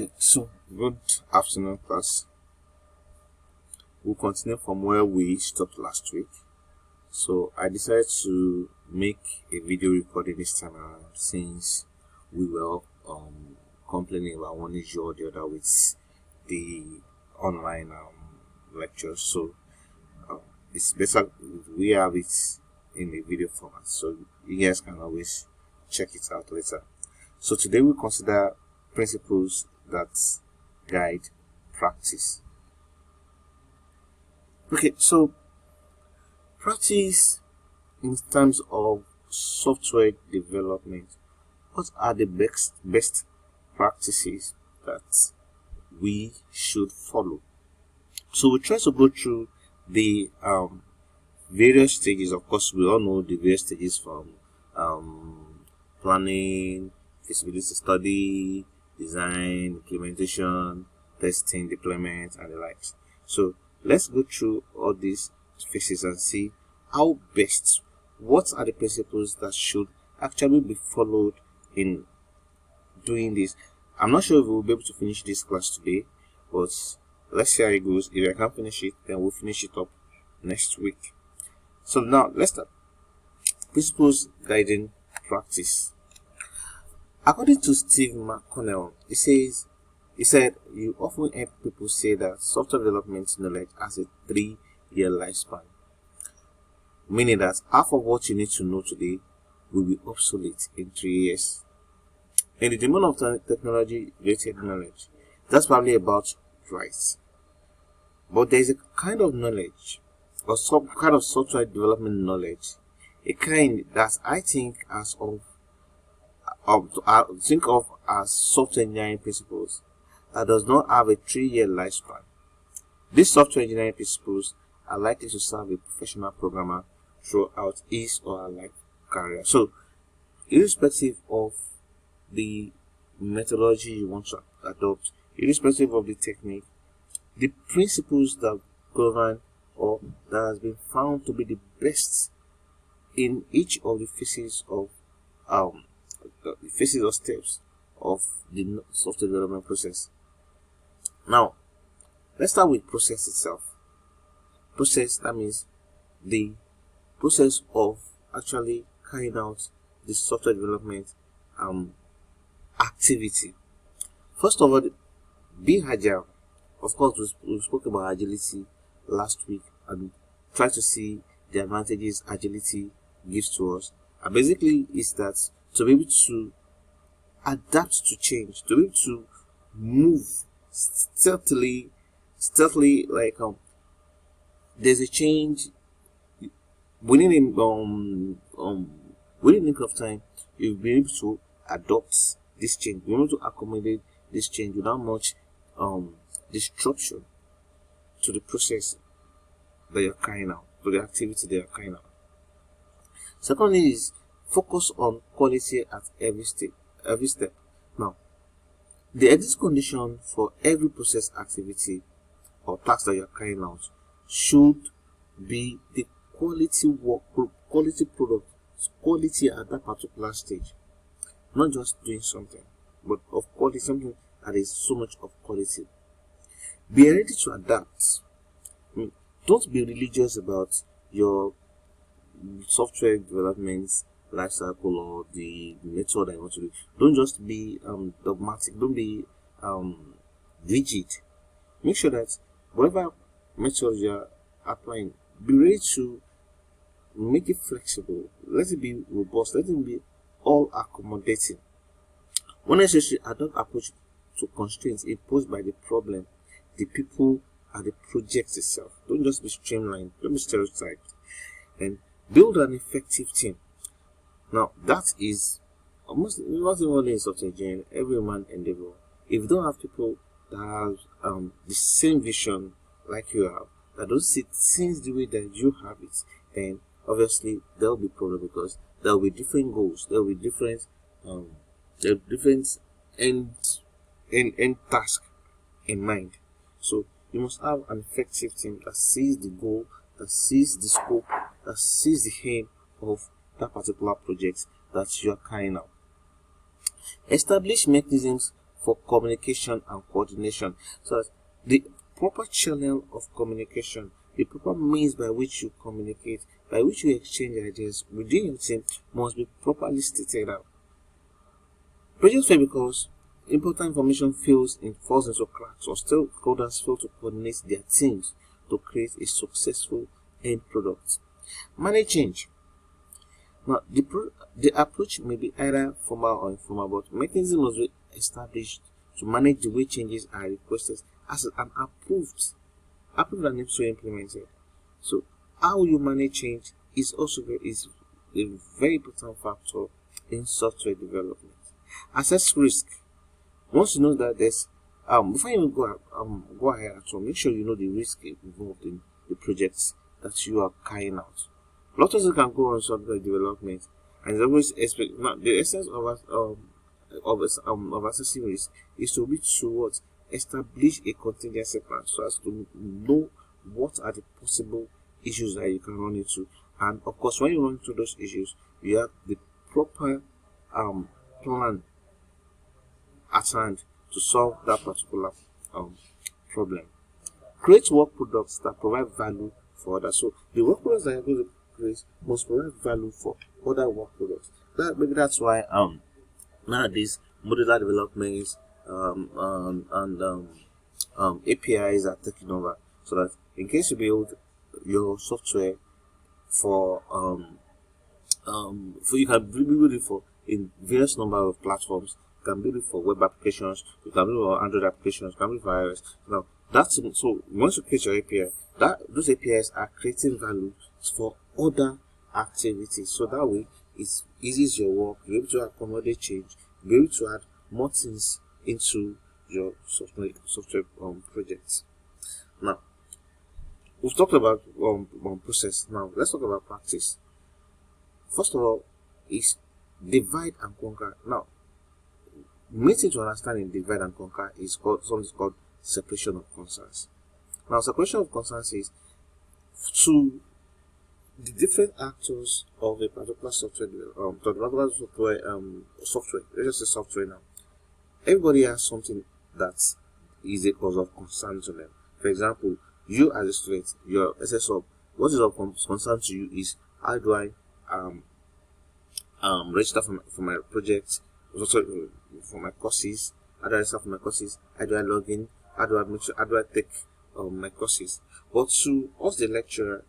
Okay, so good afternoon, class. We'll continue from where we stopped last week. So I decided to make a video recording this time around since we were complaining about one issue or the other with the online lectures. So it's better we have it in a video format, so you guys can always check it out later. So today we consider principles that guide practice. Okay, so practice in terms of software development, what are the best practices that we should follow? So we try to go through the various stages. Of course, we all know the various stages from planning, feasibility study, design, implementation, testing, deployment, and the likes. So let's go through all these phases and see how best, what are the principles that should actually be followed in doing this. I'm not sure if we'll be able to finish this class today, but let's see how it goes. If I can't finish it, then we'll finish it up next week. So now let's start. Principles guiding practice. According to Steve McConnell, he said, you often hear people say that software development knowledge has a 3-year lifespan, meaning that half of what you need to know today will be obsolete in 3 years. In the domain of technology-related knowledge, that's probably about right. But there is a kind of knowledge, or some kind of software development knowledge, a kind that I think as software engineering principles that does not have a 3-year lifespan. These software engineering principles are likely to serve a professional programmer throughout his or her life career. So, irrespective of the methodology you want to adopt, irrespective of the technique, the principles that govern or that has been found to be the best in each of the phases of steps of the software development process. Now, let's start with process itself. Process, that means the process of actually carrying out the software development activity. First of all, be agile. Of course, we spoke about agility last week and try to see the advantages agility gives to us. And basically, is that to be able to adapt to change, to be able to move stealthily, like there's a change within within a length of time. You'll be able to adopt this change, be able to accommodate this change without much disruption to the process that you're carrying out, to the activity that you're carrying out. Secondly is focus on quality at every step. Now, the exit condition for every process activity or task that you're carrying out should be the quality work, quality product, quality at that particular stage. Not just doing something, but of quality, something that is so much of quality. Be ready to adapt. Don't be religious about your software development life cycle or the method that you want to do. Don't just be dogmatic. Don't be rigid. Make sure that whatever method you are applying, be ready to make it flexible. Let it be robust. Let it be all accommodating. When necessary, adopt approach to constraints imposed by the problem, the people, and the project itself. Don't just be streamlined. Don't be stereotyped. And build an effective team. Now, that is almost not only in software engineering, every man endeavor. If you don't have people that have the same vision like you have, that don't see things the way that you have it, then obviously there will be problem, because there will be different goals, there will be different end task in mind. So you must have an effective team that sees the goal, that sees the scope, that sees the aim of that particular project that you are carrying out. Establish mechanisms for communication and coordination. So that the proper channel of communication, the proper means by which you communicate, by which you exchange ideas within your team, must be properly stated out. Projects fail because important information falls into cracks, or stakeholders fail to coordinate their teams to create a successful end product. Manage change. Now, the approach may be either formal or informal, but mechanism must be established to manage the way changes are requested as an approved and also implemented. So, how you manage change is also a very important factor in software development. Assess risk. Once you know that there's before you go ahead at all, make sure you know the risk involved in the projects that you are carrying out. A lot of things can go on software development, and it's always the essence of assessing risk is to be towards establish a contingency plan so as to know what are the possible issues that you can run into, and of course when you run into those issues, you have the proper plan at hand to solve that particular problem. Create work products that provide value for others. So the work products that you're going to create must provide value for other work products. Maybe that's why nowadays modular development and APIs are taking over, so that in case you build your software for you can build it for in various number of platforms. You can build it for web applications, you can build it for Android applications, you can build it for iOS. Now that's so once you create your API, those APIs are creating value for other activities. So that way it eases your work, you're able to accommodate change, you're able to add more things into your software projects. Now we've talked about process. Now let's talk about practice. First of all, is divide and conquer. Now, main thing to understand in divide and conquer is something called separation of concerns. Now, separation of concerns is to the different actors of a particular software, software. Let's just say software now. Everybody has something that is a cause of concern to them. For example, you as a student, your SSO, what is of concern to you is how do I register for my project, also for my courses, how do I register for my courses, how do I log in, how do I take my courses. But to us the lecturer,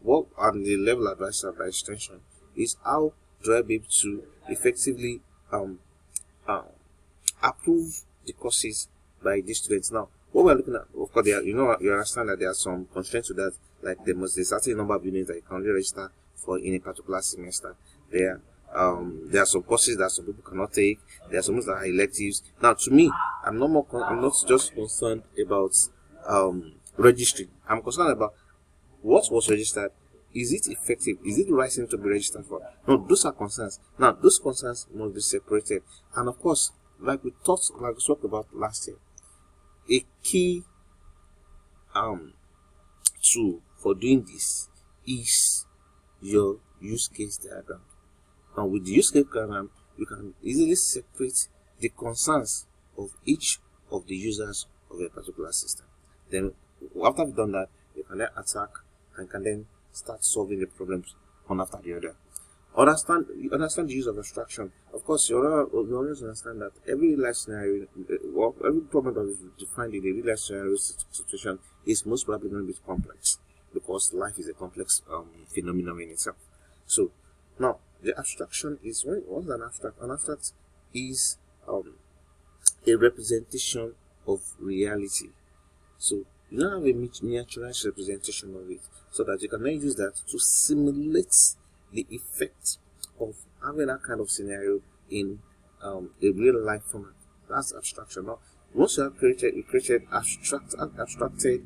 what and the level advisor by extension is how do I be able to effectively approve the courses by the students. Now what we're looking at, of course, you understand that there are some constraints to that, like there must be a certain number of units that you can only register for in a particular semester. There are some courses that some people cannot take. There are some that are electives. Now, to me, I'm not just concerned about registering. I'm concerned about what was registered. Is it effective? Is it the right thing to be registered for? No, those are concerns. Now, those concerns must be separated. And of course, like we talked about last year, a key tool for doing this is your use case diagram. Now, with the use case diagram, you can easily separate the concerns of each of the users of a particular system. Then, after you've done that, you can then attack and can then start solving the problems one after the other. Understand the use of abstraction. Of course, you always understand that every life scenario, every problem that is defined in a real life scenario situation is most probably going to be complex, because life is a complex phenomenon in itself. So now the abstraction is what's an abstract? An abstract is a representation of reality. So you now have a miniaturized representation of it, so that you can then use that to simulate the effect of having that kind of scenario in a real life format. That's abstraction. Now, once you created abstracted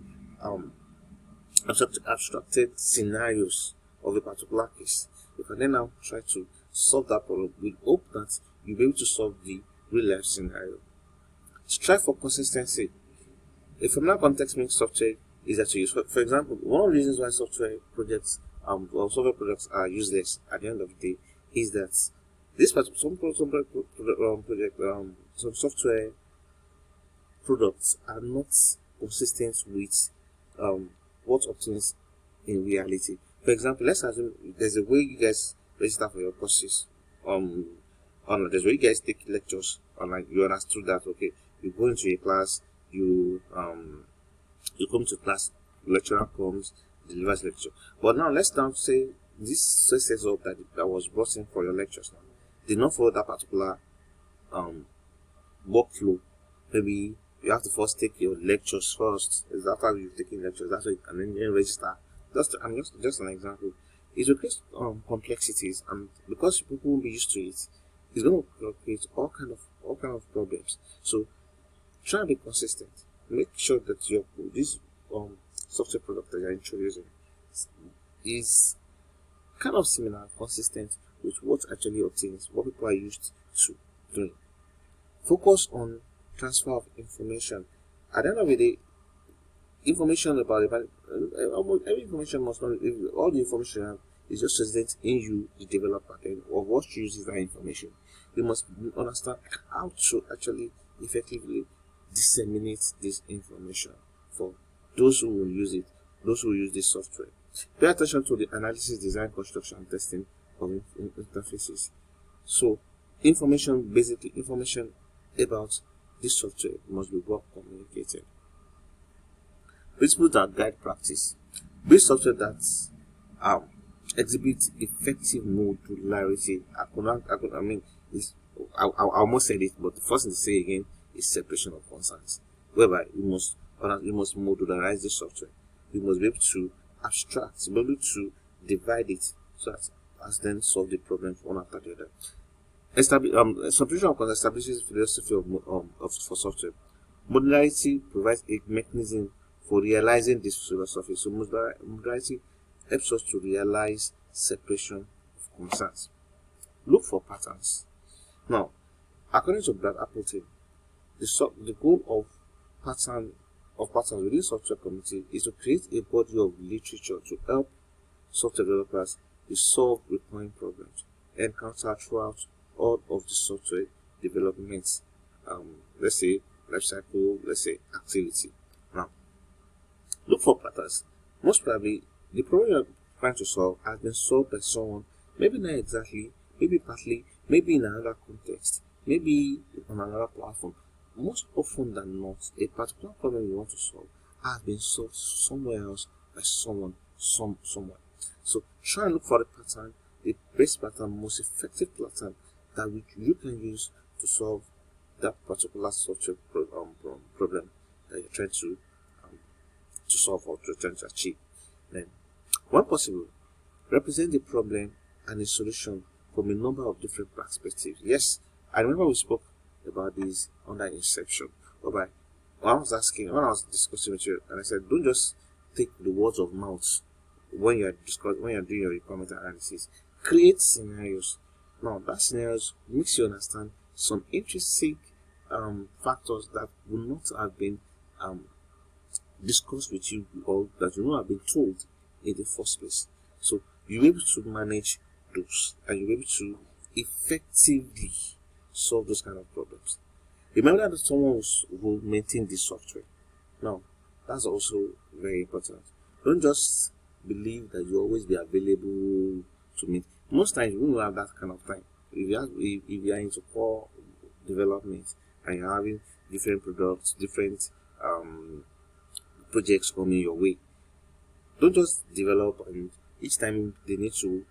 scenarios of a particular case, you can then now try to solve that problem with hope that you'll be able to solve the real life scenario. Strive for consistency. A familiar context means software is that you use. For example, one of the reasons why software projects are useless at the end of the day is that some software products are not consistent with what obtains in reality. For example, let's assume there's a way you guys register for your courses. There's a way you guys take lectures online. You understood that, okay? You go into a class, you come to class, lecturer comes, delivers lecture. But now let's now say this sets up that was brought in for your lectures now did not follow that particular workflow. Maybe you have to first take your lectures first. It's after you've taken lectures, that's why you can then register. Just an example. It will create complexities, and because people will be used to it, it's going to create all kind of problems. So try and be consistent. Make sure that this software product that you're introducing is kind of similar, consistent with what actually obtains, what people are used to doing. Focus on transfer of information. At the end of the day, information about almost every information must not, all the information you have is just resident in you, the developer, then or what uses that information. You must understand how to actually effectively disseminate this information for those who will use it, those who use this software. Pay attention to the analysis, design, construction, and testing of interfaces. So, basically information about this software must be well communicated. Principles that guide practice. Build software that exhibits effective modularity. I almost said it, but the first thing to say again is separation of concerns, whereby you must modularize the software. You must be able to abstract, be able to divide it so that as then solve the problem one after the other. Separation of concerns establishes philosophy for software. Modularity provides a mechanism for realizing this philosophy. So modularity helps us to realize separation of concerns. Look for patterns. Now, according to Brad Appleton, the goal of patterns within software community is to create a body of literature to help software developers resolve recurring problems encountered throughout all of the software development. Let's say life cycle, let's say activity. Now, look for patterns. Most probably, the problem you're trying to solve has been solved by someone, maybe not exactly, maybe partly, maybe in another context, maybe on another platform. Most often than not, a particular problem you want to solve has been solved somewhere else by someone, somewhere. So try and look for the pattern, the best pattern, most effective pattern that you can use to solve that particular software problem that you're trying to solve or to trying to achieve. Then, when possible, represent the problem and the solution from a number of different perspectives. Yes, I remember we spoke about this under Inception, whereby when I was discussing with you, and I said, don't just take the words of mouth when you're doing your requirement analysis. Create scenarios. Now, that scenarios makes you understand some intrinsic factors that would not have been discussed with you or that you not have been told in the first place. So you'll be able to manage those and you'll be able to effectively solve those kind of problems. Remember that someone will maintain this software. Now, that's also very important. Don't just believe that you'll always be available to meet. Most times, we don't have that kind of time. If you are into core development and you're having different products, different projects coming your way, don't just develop and each time they need to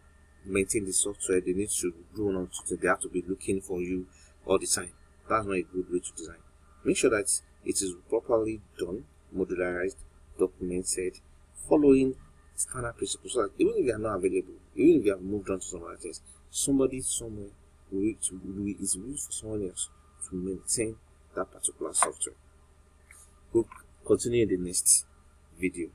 maintain the software, they need to do on to, they have to be looking for you all the time. That's not a good way to design. Make sure that it is properly done, modularized, documented, following standard principles, so that even if you are not available, even if you have moved on to some other things, somebody somewhere is willing for someone else to maintain that particular software. We'll continue in the next video.